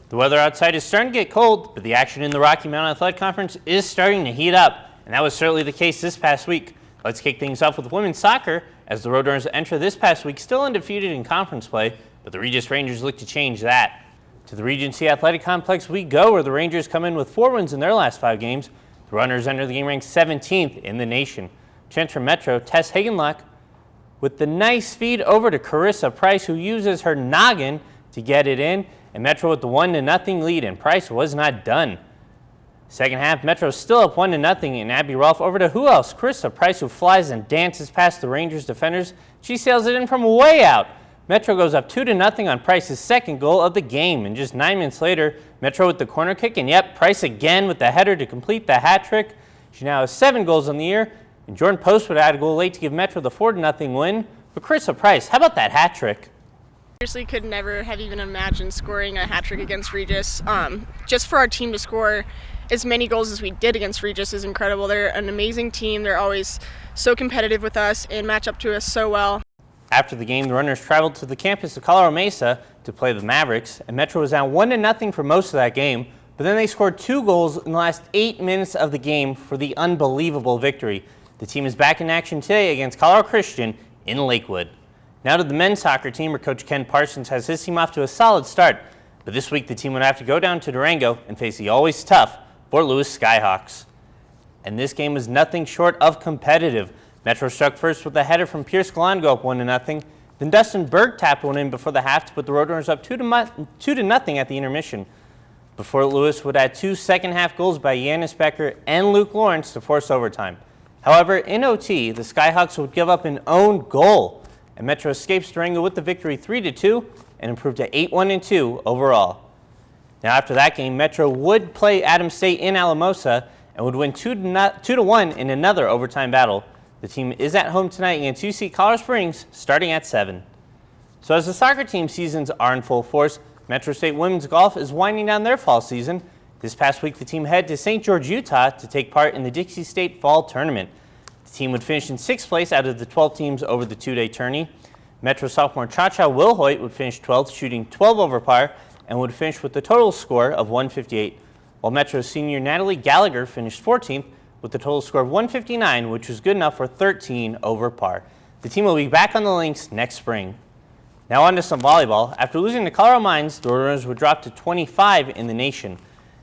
The weather outside is starting to get cold, but the action in the Rocky Mountain Athletic Conference is starting to heat up, and that was certainly the case this past week. Let's kick things off with women's soccer as the Roadrunners enter this past week still undefeated in conference play, but the Regis Rangers look to change that. To the Regency Athletic Complex we go, where the Rangers come in with 4 wins in their last 5 games. The Runners enter the game ranked 17th in the nation. Chance from Metro, Tess Hagenlock with the nice feed over to Carissa Price, who uses her noggin to get it in, and Metro with the 1-0 lead, and Price was not done. Second half, Metro still up 1-0, and Abby Rolfe over to who else? Carissa Price, who flies and dances past the Rangers defenders. She sails it in from way out. Metro goes up 2-0 on Price's second goal of the game, and just 9 minutes later, Metro with the corner kick, and yep, Price again with the header to complete the hat trick. She now has 7 goals on the year, and Jordan Post would add a goal late to give Metro the 4-0 win. But Carissa Price, how about that hat trick? Seriously, could never have even imagined scoring a hat trick against Regis. Just for our team to score as many goals as we did against Regis is incredible. They're an amazing team. They're always so competitive with us and match up to us so well. After the game, the Runners traveled to the campus of Colorado Mesa to play the Mavericks, and Metro was down 1-0 for most of that game, but then they scored 2 goals in the last 8 minutes of the game for the unbelievable victory. The team is back in action today against Colorado Christian in Lakewood. Now to the men's soccer team, where Coach Ken Parsons has his team off to a solid start, but this week the team would have to go down to Durango and face the always tough Fort Lewis Skyhawks. And this game was nothing short of competitive. Metro struck first with a header from Pierce Galan, go up 1-0. Then Dustin Berg tapped one in before the half to put the Roadrunners up 2-0 at the intermission. But Fort Lewis would add 2 second-half goals by Yanis Becker and Luke Lawrence to force overtime. However, in OT, the Skyhawks would give up an own goal, and Metro escapes Durango with the victory 3-2 and improved to 8-1-2 overall. Now after that game, Metro would play Adams State in Alamosa and would win 2-1 in another overtime battle. The team is at home tonight against UC Colorado Springs starting at 7. So as the soccer team seasons are in full force, Metro State Women's Golf is winding down their fall season. This past week, the team headed to St. George, Utah to take part in the Dixie State Fall Tournament. The team would finish in 6th place out of the 12 teams over the 2-day tourney. Metro sophomore Cha-Cha Wilhoit would finish 12th, shooting 12 over par, and would finish with a total score of 158, while Metro senior Natalie Gallagher finished 14th with a total score of 159, which was good enough for 13 over par. The team will be back on the links next spring. Now on to some volleyball. After losing to Colorado Mines, the Roadrunners would drop to 25 in the nation.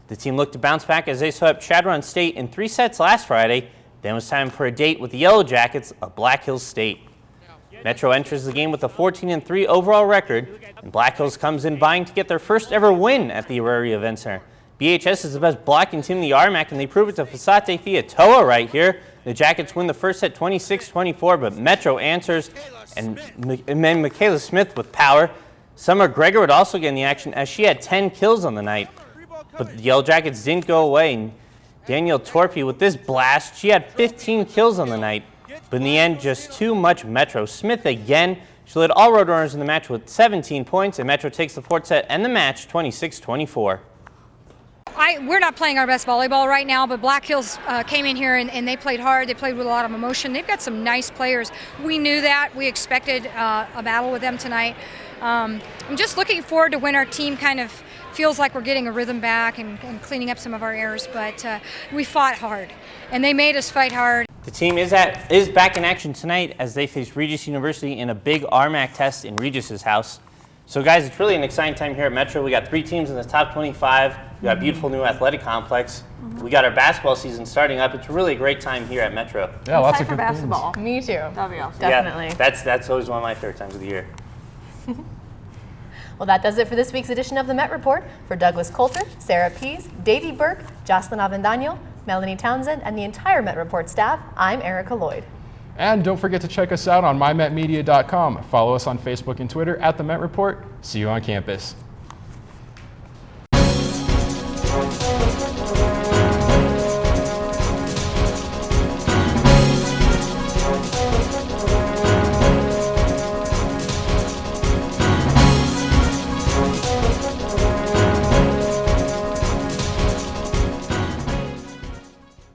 The team looked to bounce back as they swept Chadron State in 3 sets last Friday. Then it was time for a date with the Yellow Jackets of Black Hills State. Metro enters the game with a 14-3 overall record, and Black Hills comes in vying to get their first ever win at the Auraria Event Center. BHS is the best blocking team in the RMAC, and they prove it to Fasate Fiatoa right here. The Jackets win the first set 26-24, but Metro answers, and then Michaela Smith with power. Summer Gregor would also get in the action as she had 10 kills on the night. But the Yellow Jackets didn't go away, and Danielle Torpy with this blast, she had 15 kills on the night. But in the end, just too much Metro. Smith again, she led all Roadrunners in the match with 17 points, and Metro takes the 4th set and the match 26-24. We're not playing our best volleyball right now, but Black Hills came in here and they played hard. They played with a lot of emotion. They've got some nice players. We knew that. We expected a battle with them tonight. I'm just looking forward to when our team kind of feels like we're getting a rhythm back and cleaning up some of our errors, but we fought hard, and they made us fight hard. The team is back in action tonight as they face Regis University in a big RMAC test in Regis's house. So guys, it's really an exciting time here at Metro. We got 3 teams in the top 25. We got a beautiful new athletic complex. We got our basketball season starting up. It's really a great time here at Metro. Yeah, lots of for good basketball. things. Me too. That'll be awesome. Definitely. Yeah, that's always one of my favorite times of the year. Well, that does it for this week's edition of the Met Report. For Douglas Coulter, Sarah Pease, Davy Burke, Jocelyn Avendaño, Melanie Townsend, and the entire Met Report staff, I'm Erica Lloyd. And don't forget to check us out on mymetmedia.com. Follow us on Facebook and Twitter at the Met Report. See you on campus.